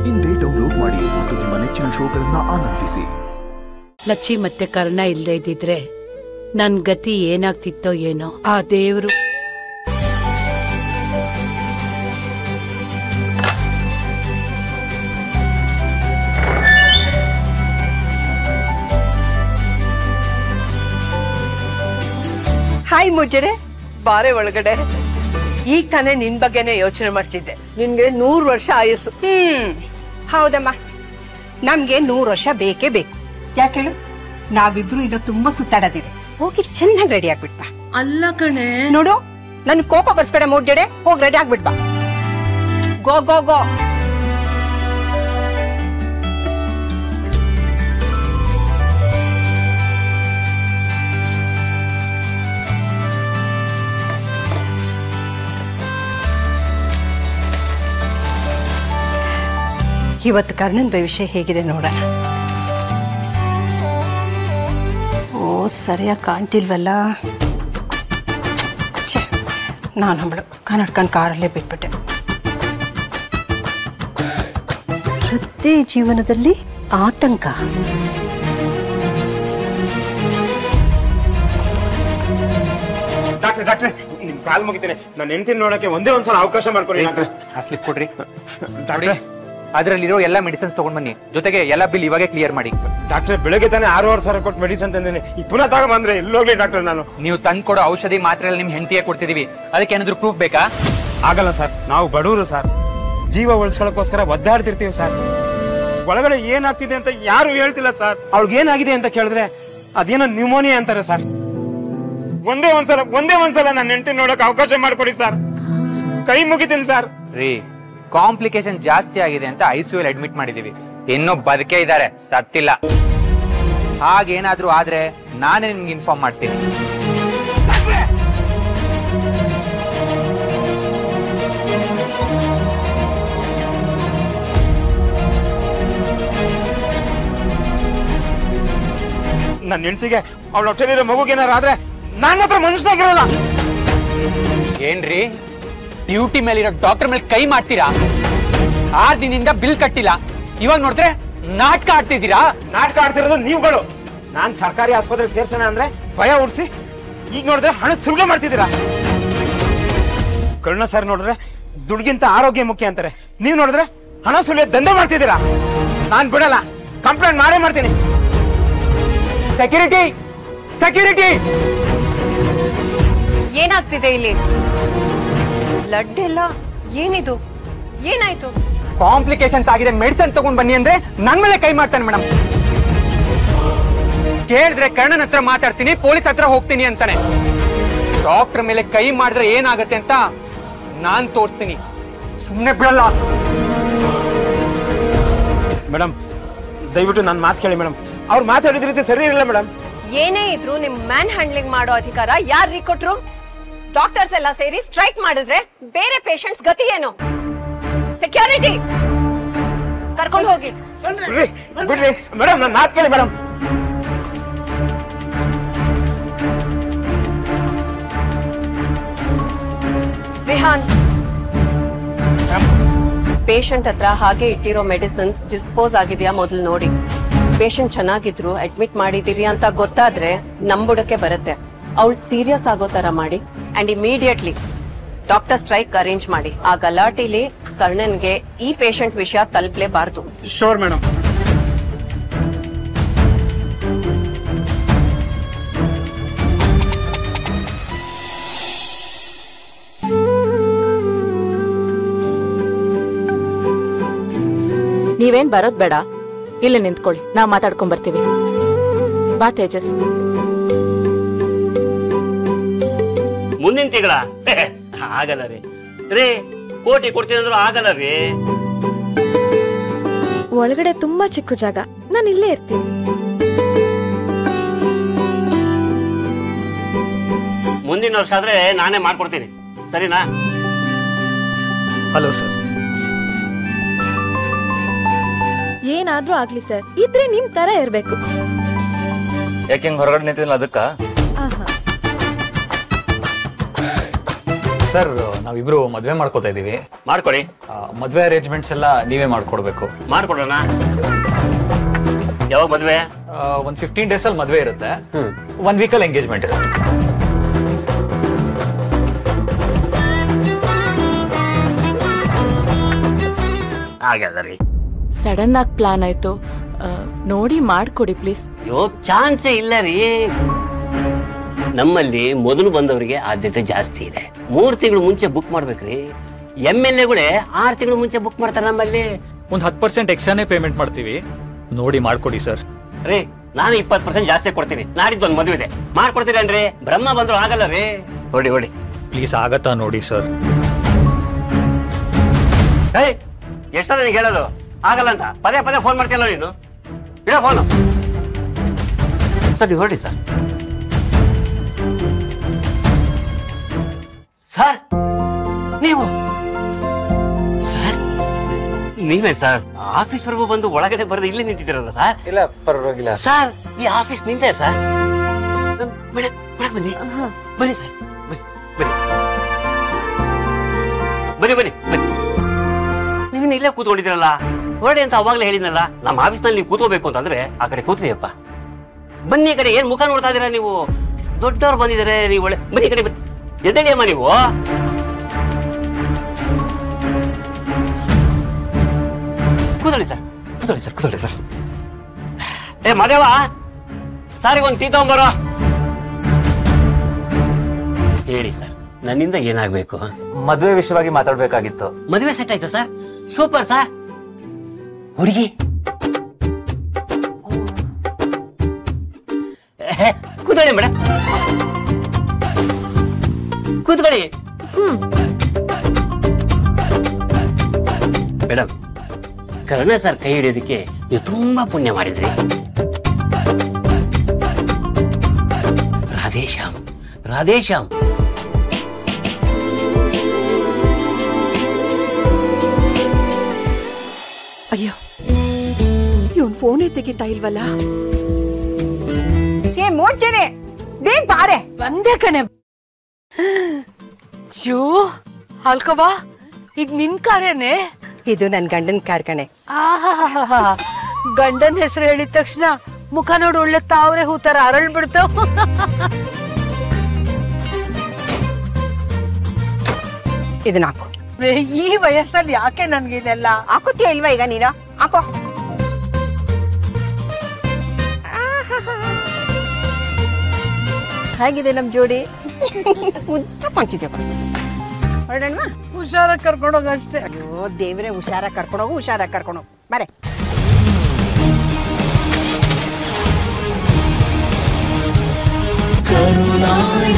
ಇಂದೇ ಡೌನ್ಲೋಡ್ ಮಾಡಿ ಮತ್ತು ನಿಮ್ಮ ನೆಚ್ಚಿನ ಶೋಗಳನ್ನ ಆನಂದಿಸಿ. ಲಚ್ಚಿ ಮತ್ತೆ ಕರ್ಣ ಇಲ್ಲದೆ ಇದ್ದಿದ್ರೆ ನನ್ ಗತಿ ಏನಾಗ್ತಿತ್ತೋ ಏನೋ ಆ ದೇವ್ರು. ಹಾಯ್ ಮುಜ್ಜಡೆ, ಬಾರೆ ಒಳಗಡೆ. ಈಗ ತಾನೇ ನಿನ್ ಬಗ್ಗೆನೆ ಯೋಚನೆ ಮಾಡ್ತಿದ್ದೆ. ನಿನ್ಗೆ 100 ವರ್ಷ ಆಯಸ್ಸು. ಹೌದಮ್ಮ, ನಮ್ಗೆ 100 ವರ್ಷ ಬೇಕೇ ಬೇಕು. ಯಾಕೆ ಹೇಳು, ನಾವಿಬ್ರು ಈಗ ತುಂಬಾ ಸುತ್ತಾಡೋದಿದೆ. ಹೋಗಿ ಚೆನ್ನಾಗಿ ರೆಡಿ ಆಗ್ಬಿಟ್ಬಾ. ಅಲ್ಲ ಕಣೆ, ನೋಡು, ನನ್ ಕೋಪ ಬರ್ಸ್ಬೇಡ ಮುಜ್ಜಡೆ. ಹೋಗಿ ರೆಡಿ ಆಗ್ಬಿಟ್ಬಾ. ಗೋ ಗೋ ಗೋ. ಇವತ್ತು ಕರ್ಣನ್ ಭವಿಷ್ಯ ಹೇಗಿದೆ ನೋಡೋಣ. ಓ, ಸರಿಯಾಗಿ ಕಾಣ್ತಿಲ್ವಲ್ಲ. ನಾನು ಹಂಬಳು ಕನ್ನಡಕನ್ ಕಾರಲ್ಲೇ ಬಿಟ್ಬಿಟ್ಟೆ. ವೃದ್ಧಿ ಜೀವನದಲ್ಲಿ ಆತಂಕ. ಡಾಕ್ಟ್ರೆ ಡಾಕ್ಟ್ರೆ, ನಿಮ್ ಕಾಲ್ ಮುಗಿತೇನೆ. ನಾನು ಹೆಂಡತಿನ ನೋಡಕ್ಕೆ ಒಂದೇ ಒಂದ್ಸಲ ಅವಕಾಶ ಮಾಡ್ಕೊಡಿ ಡಾಕ್ಟ್ರೆ. ಸ್ಲಿಪ್ ಕೊಡ್ರಿ. ಅದರಲ್ಲಿರೋ ಎಲ್ಲ ಮೆಡಿಸಿನ್ಸ್ ತಗೊಂಡ್ ಬನ್ನಿ, ಜೊತೆಗೆ ಎಲ್ಲ ಬಿಲ್ ಇವಾಗೆ ಕ್ಲಿಯರ್ ಮಾಡಿ. ಡಾಕ್ಟ್ರೆ, ಬೆಳಗ್ಗೆ ತಾನೇ 6,500 ಕೊಟ್ಟು ಮೆಡಿಸಿನ್ ತಂದೇನೆ. ಈಗ ಪುನಃ ತಗೊಂಡ್ಬಂದ್ರೆ ಎಲ್ಲೋಗ್ಲಿ ಡಾಕ್ಟ್ರೆ ನಾನು? ನೀವು ತಂದು ಕೊಡೋ ಔಷಧಿ ಮಾತ್ರೆ ನಿಮ್ ಹೆಂಡತಿಗೆ ಕೊಡ್ತಿದೀವಿ, ಅದಕ್ಕೆ ಏನಾದ್ರು ಪ್ರೂಫ್ ಬೇಕಾ? ಆಗಲ್ಲ ಸರ್, ನಾವು ಬಡವರು ಸರ್, ಜೀವ ಉಳಿಸ್ಕೊಳ್ಳೋಕೋಸ್ಕರ ಒದ್ದಾಡ್ತಿರ್ತೀವಿ ಸರ್. ಒಳಗಡೆ ಏನಾಗ್ತಿದೆ ಅಂತ ಯಾರು ಹೇಳ್ತಿಲ್ಲ ಸರ್. ಅವ್ಳಿಗೆ ಏನಾಗಿದೆ ಅಂತ ಕೇಳಿದ್ರೆ ಅದೇನೋ ನ್ಯೂಮೋನಿಯಾ ಅಂತಾರೆ ಸರ್. ಒಂದೇ ಒಂದ್ಸಲ ನನ್ನ ಹೆಂಡತಿ ನೋಡಕ್ ಅವಕಾಶ ಮಾಡ್ಕೊಡಿ ಸರ್, ಕೈ ಮುಗಿತೀನಿ ಸರ್. ರೀ, ಕಾಂಪ್ಲಿಕೇಶನ್ ಜಾಸ್ತಿ ಆಗಿದೆ ಅಂತ ICU ಅಡ್ಮಿಟ್ ಮಾಡಿದೀವಿ. ಇನ್ನೂ ಬದುಕೇ ಇದ್ದಾರೆ, ಸತ್ತಿಲ್ಲ. ಹಾಗೇನಾದ್ರೂ ಆದ್ರೆ ನಾನೇ ನಿಮ್ಗೆ ಇನ್ಫಾರ್ಮ್ ಮಾಡ್ತೀನಿ. ನನ್ನ ಹೆಂಡತಿಗೆ ಅವಳ ಹೊಟ್ಟೆಲಿರೋ ಮಗುಗೇನಾರ ಆದ್ರೆ ನನ್ನ ಹತ್ರ ಮನುಷ್ಯನಾಗಿರಲ್ಲ. ಏನ್ರಿ, ಡ್ಯೂಟಿ ಮೇಲಿರೋ ಡಾಕ್ಟರ್ ಮೇಲೆ ಕೈ ಮಾಡ್ತೀರಾ? 6 ದಿನದಿಂದ ಬಿಲ್ ಕಟ್ಟಿಲ್ಲ, ಇವಾಗ ನೋಡಿದ್ರೆ ನಾಟಕ ಆಡ್ತಿದ್ದೀರಾ? ನಾಟಕ ಆಡ್ತಿರೋದು ನೀವುಗಳು. ನಾನ್ ಸರ್ಕಾರಿ ಆಸ್ಪತ್ರೆಗೆ ಸೇರ್ಸೋಣ ಅಂದ್ರೆ ಭಯ ಉಡ್ಸಿ, ಈಗ ನೋಡಿದ್ರೆ ಹಣ ಸುಲಿಗೆ ಮಾಡ್ತಿದ್ದೀರಾ. ಕರ್ಣ ಸರ್ ನೋಡಿದ್ರೆ ದುಡ್ಗಿಂತ ಆರೋಗ್ಯ ಮುಖ್ಯ ಅಂತಾರೆ, ನೀವ್ ನೋಡಿದ್ರೆ ಹಣ ಸುಲಿಗೆ ದಂಧೆ ಮಾಡ್ತಿದ್ದೀರಾ. ನಾನ್ ಬಿಡಲ್ಲ, ಕಂಪ್ಲೇಂಟ್ ಮಾಡೇ ಮಾಡ್ತೀನಿ. Security, security! ಏನಾಗ್ತಿದೆ ಇಲ್ಲಿ? ಬ್ಲಡ್ ಎಲ್ಲ ಏನಿದು? ಏನಾಯ್ತು? ಕಾಂಪ್ಲಿಕೇಶನ್ಸ್ ಆಗಿದೆ, ಮೆಡಿಸಿನ್ ತಗೊಂಡ್ ಬನ್ನಿ ಅಂದ್ರೆ ನನ್ ಮೇಲೆ ಕೈ ಮಾಡ್ತಾನೆ ಮೇಡಮ್. ಕೇಳಿದ್ರೆ ಕರ್ಣನ್ ಹತ್ರ ಮಾತಾಡ್ತೀನಿ, ಪೊಲೀಸ್ ಹತ್ರ ಹೋಗ್ತೀನಿ ಅಂತಾನೆ. ಡಾಕ್ಟರ್ ಮೇಲೆ ಕೈ ಮಾಡಿದ್ರೆ ಏನಾಗತ್ತೆ ಅಂತ ನಾನ್ ತೋರಿಸ್ತೀನಿ, ಸುಮ್ನೆ ಬಿಡಲ್ಲ. ಮೇಡಮ್, ದಯವಿಟ್ಟು ನನ್ನ ಮಾತು ಕೇಳಿ ಮೇಡಮ್. ಅವ್ರು ಮಾತಾಡಿದ ರೀತಿ ಸರಿ ಇರಲಿಲ್ಲ ಮೇಡಮ್. ಏನೇ ಇದ್ರು ನಿಮ್ ಮ್ಯಾನ್ ಹ್ಯಾಂಡ್ಲಿಂಗ್ ಮಾಡೋ ಅಧಿಕಾರ ಯಾರು ಕೊಟ್ರು? ಡಾಕ್ಟರ್ಸ್ ಎಲ್ಲ ಸೇರಿ ಸ್ಟ್ರೈಕ್ ಮಾಡಿದ್ರೆ ಬೇರೆ ಪೇಷಂಟ್ಸ್ ಗತಿ ಏನು? ಸೆಕ್ಯೂರಿಟಿ, ಕರ್ಕೊಂಡು ಹೋಗಿ. ಬಿಡ್ರಿ ಮೇಡಮ್, ನನ್ನ ಮಾತು ಕೇಳಿ ಮೇಡಮ್. ವಿಹಾನ್, ಪೇಷಂಟ್ ಹತ್ರ ಹಾಗೆ ಇಟ್ಟಿರೋ ಮೆಡಿಸಿನ್ಸ್ ಡಿಸ್ಪೋಸ್ ಆಗಿದೆಯಾ ಮೊದಲು ನೋಡಿ. ಪೇಷಂಟ್ ಚೆನ್ನಾಗಿದ್ರು ಅಡ್ಮಿಟ್ ಮಾಡಿದೀವಿ ಅಂತ ಗೊತ್ತಾದ್ರೆ ನಂಬುಡಕ್ಕೆ ಬರುತ್ತೆ. ಅವಳು ಸೀರಿಯಸ್ ಆಗೋ ತರ ಮಾಡಿ and immediately doctor strike arrange ಮಾಡಿ. ಆ ಗಲಾಟೆಲಿ ಕರ್ಣನ್ಗೆ ಈ ಪೇಷಂಟ್ ವಿಷಯ ತಲುಪಲೇಬಾರ್ದು. Sure madam. ನೀವೇನ್ ಬರೋದ್ ಬೇಡ, ಇಲ್ಲೇ ನಿಂತ್ಕೊಳ್ಳಿ, ನಾವ್ ಮಾತಾಡ್ಕೊಂಡ್ ಬರ್ತೀವಿ. ಬಾ ತೇಜಸ್. ಮುಂದಿನ ತಿಂಗಳ ಆಗಲ್ಲ ರೀ, ಕೋಟಿ ಕೊಡ್ತೀನಿ ಅಂದ್ರೂ ಆಗಲ್ಲ ರೀ. ಒಳಗಡೆ ತುಂಬಾ ಚಿಕ್ಕ ಜಾಗ, ನಾನು ಇಲ್ಲೇ ಇರ್ತೀನಿ. ಮುಂದಿನ ವರ್ಷ ಆದ್ರೆ ನಾನೇ ಮಾಡ್ಕೊಡ್ತೀನಿ, ಸರಿನಾ? Hello sir. ಏನಾದ್ರೂ ಆಗ್ಲಿ ಸರ್, ಇದ್ರೆ ನಿಮ್ ತರ ಇರ್ಬೇಕು. ಯಾಕೆ ಹೊರಗಡೆ ನಿಂತಿಲ್ಲ ಅದಕ್ಕ? ಸರ್ ನಾವಿಬ್ರು ಮದ್ವೆ ಮಾಡ್ಕೋತಾ ಇದೀವಿ. ಮಾಡ್ಕೊಳ್ಳಿ. ಮದ್ವೆ ಅರೇಂಜ್ಮೆಂಟ್ಸ್ ಎಲ್ಲ ನೀವೇ ಮಾಡ್ಕೊಡ್ಬೇಕು. ಮಾಡ್ಕೊಡೋಣ. ಯಾವಾಗ ಮದ್ವೆ? ಒಂದ್ 15 days ಅಲ್ಲಿ ಮದ್ವೆ ಇರುತ್ತೆ. 1 week ಅಲ್ಲಿ ಎಂಗೇಜ್ಮೆಂಟ್ ಇರುತ್ತೆ. ಹಾಗಾದ್ರಿ ಸಡನ್ ಆಗಿ ಪ್ಲಾನ್ ಆಯ್ತು, ನೋಡಿ ಮಾಡ್ಕೊಡಿ ಪ್ಲೀಸ್. ಅಯ್ಯೋ ಚಾನ್ಸೇ ಇಲ್ಲ ರೀ. ನಮ್ಮಲ್ಲಿ ಮೊದಲು ಬಂದವರಿಗೆ ಆದ್ಯತೆ ಜಾಸ್ತಿ ಇದೆ. 3 ತಿಂಗಳು ಮುಂಚೆ ಬುಕ್ ಮಾಡ್ಬೇಕ್ರಿ. MLAಗಳೇ 6 ತಿಂಗಳು ಮುಂಚೆ ಬುಕ್ ಮಾಡ್ತಾರೆ ನಮ್ಮಲ್ಲಿ. ಒಂದ್ 10% ಎಕ್ಸ್ಟ್ರಾನೇ ಪೇಮೆಂಟ್ ಮಾಡ್ತೀವಿ, ನೋಡಿ ಮಾಡ್ಕೊಡಿ ಸರ್. ರೀ ನಾನು 20% ಜಾಸ್ತಿ ಕೊಡ್ತೀನಿ. ನಾಡಿದ್ದು ಒಂದು ಮದುವೆ ಇದೆ, ಮಾಡ್ಕೊಡ್ತೀರೇನ್ರಿ? ಬ್ರಹ್ಮ ಬಂದ್ರು ಆಗಲ್ಲ ರೀ. ಹೊಡಿ ಹೊಡಿ ಪ್ಲೀಸ್, ಆಗತ್ತಾ ನೋಡಿ ಸರ್. ಏಯ್ ಎಷ್ಟದ ನೀನು ಹೇಳೋದು ಆಗಲ್ಲ ಅಂತ? ಪದೇ ಪದೇ ಫೋನ್ ಮಾಡ್ತೀಯಲ್ಲ ನೀನು. ಇಡ ಫೋನು. ಸರ್ ನೀವು ಹೊರಡಿ ಸರ್. ಸರ್ ನೀವು ಸರ್ ನೀವೇ ಸರ್ ಆಫೀಸ್ ವರೆಗೂ ಬಂದು ಒಳಗಡೆ ಬರೆದು ಇಲ್ಲೇ ನಿಂತಿದ್ದೀರಲ್ಲ ಸರ್? ಇಲ್ಲ ಪರವಾಗಿಲ್ಲ ಸರ್, ಈ ಆಫೀಸ್ ನಿಂತೆ ಸರ್. ಬನ್ನಿ ಬನ್ನಿ ಸರ್, ಬನ್ನಿ ಬನ್ನಿ ಬನ್ನಿ. ನೀವಿನ್ನ ಇಲ್ಲೇ ಕೂತ್ಕೊಂಡಿದ್ದೀರಲ್ಲ, ಹೊರಡಿ ಅಂತ ಅವಾಗಲೇ ಹೇಳಿದ್ನಲ್ಲ. ನಮ್ಮ ಆಫೀಸ್ನಲ್ಲಿ ನೀವು ಕೂತ್ಕೋಬೇಕು ಅಂತಂದ್ರೆ ಆ ಕಡೆ ಕೂತ್ರಿಯಪ್ಪ. ಬನ್ನಿ ಈ ಕಡೆ. ಏನ್ ಮುಖ ನೋಡ್ತಾ ಇದ್ದೀರಾ ನೀವು? ದೊಡ್ಡವ್ರು ಬಂದಿದ್ದಾರೆ, ನೀವು ಒಳ್ಳೆ. ಬನ್ನಿ ಈ ಕಡೆ ಬನ್ನಿ. ಎದ್ದೇಳಿಯಮ್ಮ ನೀವು. ಕೂತ್ಕೊಳ್ಳಿ ಸರ್, ಕೂತ್ಕೊಳ್ಳಿ ಸರ್, ಕೂತ್ಕೊಳ್ಳಿ ಸರ್. ಏ ಮಾದೇವ, ಸಾರಿಗೆ ಒಂದು ಟೀ ತಗೊಂಬರೋ. ಹೇಳಿ ಸರ್, ನನ್ನಿಂದ ಏನಾಗ್ಬೇಕು? ಮದುವೆ ವಿಷಯವಾಗಿ ಮಾತಾಡ್ಬೇಕಾಗಿತ್ತು. ಮದುವೆ ಸೆಟ್ ಆಯ್ತಾ ಸರ್? Super sir. ಹುಡುಗಿ ಕೂತ್ಕೊಳ್ಳಿ ಮೇಡಮ್, ಕೂತ್ಕೊಳ್ಳಿ. ಮೇಡಮ್, ಕರ್ಣ ಸರ್ ಕೈ ಹಿಡಿಯೋದಕ್ಕೆ ನೀವು ತುಂಬಾ ಪುಣ್ಯ ಮಾಡಿದ್ರಿ. ರಾಧೇಶ್ಯಾಮ್, ರಾಧೇಶ್ಯಾಮ್. ಅಯ್ಯೋ, ಇವನ್ ಫೋನೇ ತೆಗಿತಾ ಇಲ್ವಲ್ಲ. ಏ ಮೋಡ್ಜನೆ, ಬೇಗ ಬಾರೆ. ಬಂದೆ ಕಣೆ. ಜೋ ಅಲ್ಕವಾ, ಈಗ ನಿನ್ ಕಾರೇನೆ? ಇದು ನನ್ ಗಂಡನ್ ಕಾರ್ ಕಣೆ. ಆಹಾ, ಗಂಡನ್ ಹೆಸರು ಹೇಳಿದ ತಕ್ಷಣ ಮುಖ ನೋಡಿ ಒಳ್ಳೆ ತಾವ್ರೆ ಹೂತರ ಅರಳ್ ಬಿಡ್ತಾವ. ಇದನ್ನ ಹಾಕು. ಈ ವಯಸ್ಸಲ್ಲಿ ಯಾಕೆ ನನ್ಗೆ ಇದೆಲ್ಲ? ಹಾಕುತ್ತೀಯ ಇಲ್ವಾ ಈಗ ನೀನು? ಹಾಕೋ. ಹೇಗಿದೆ ನಮ್ ಜೋಡಿ? ಉದ್ದ ಪಂಚಿದ್ಯಪ್ಪ. ಹೊರಡಣ್ವಾ? ಹುಷಾರಾಗಿ ಕರ್ಕೊಂಡೋಗ ಅಷ್ಟೇ. ಅಯ್ಯೋ ದೇವ್ರೆ, ಹುಷಾರಾಗಿ ಕರ್ಕೊಂಡೋಗು, ಹುಷಾರಾಗಿ ಕರ್ಕೊಂಡೋಗು. ಬಾರೆ. ಕರುನಾಡ